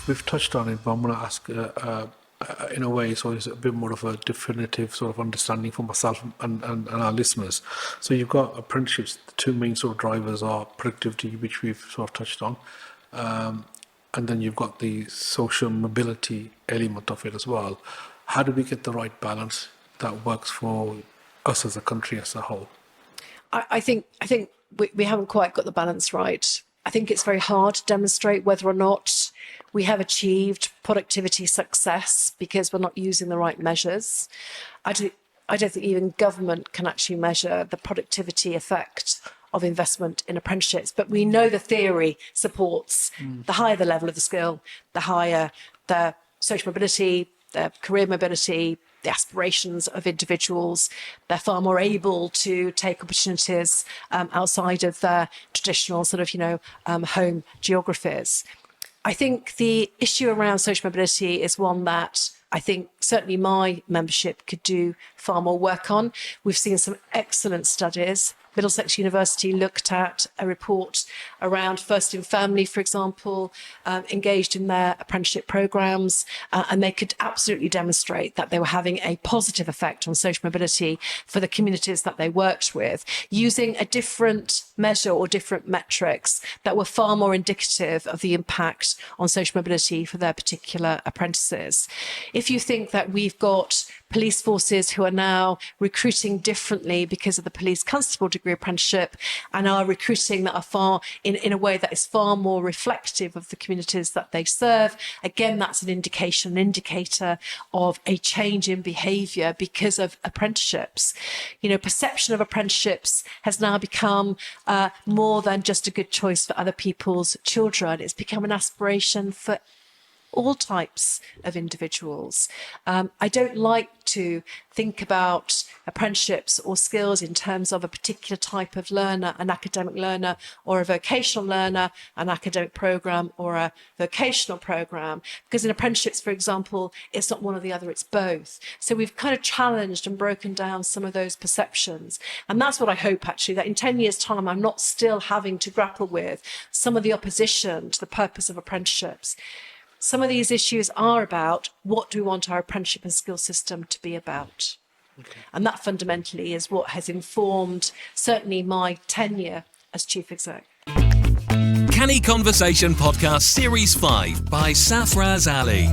we've touched on it, but I'm going to ask in a way, so it's a bit more of a definitive sort of understanding for myself and our listeners. So you've got apprenticeships. The two main sort of drivers are productivity, which we've sort of touched on, and then you've got the social mobility element of it as well. How do we get the right balance that works for us as a country as a whole? I think we haven't quite got the balance right. I think it's very hard to demonstrate whether or not we have achieved productivity success because we're not using the right measures. I don't think even government can actually measure the productivity effect of investment in apprenticeships, but we know the theory supports the higher the level of the skill, the higher the social mobility, the career mobility, the aspirations of individuals. They're far more able to take opportunities outside of their traditional sort of, home geographies. I think the issue around social mobility is one that I think certainly my membership could do far more work on. We've seen some excellent studies. Middlesex University looked at a report around First in Family, for example, engaged in their apprenticeship programs, and they could absolutely demonstrate that they were having a positive effect on social mobility for the communities that they worked with, using a different measure or different metrics that were far more indicative of the impact on social mobility for their particular apprentices. If you think that we've got police forces who are now recruiting differently because of the police constable degree apprenticeship and are recruiting that are far in a way that is far more reflective of the communities that they serve. Again, that's an indicator of a change in behaviour because of apprenticeships. Perception of apprenticeships has now become more than just a good choice for other people's children. It's become an aspiration for all types of individuals. I don't like to think about apprenticeships or skills in terms of a particular type of learner, an academic learner or a vocational learner, an academic programme or a vocational programme, because in apprenticeships, for example, it's not one or the other, it's both. So we've kind of challenged and broken down some of those perceptions. And that's what I hope, actually, that in 10 years' time, I'm not still having to grapple with some of the opposition to the purpose of apprenticeships. Some of these issues are about what do we want our apprenticeship and skill system to be about. Okay. And that fundamentally is what has informed certainly my tenure as Chief Exec. Canny Conversation Podcast Series 5 by Safaraz Ali.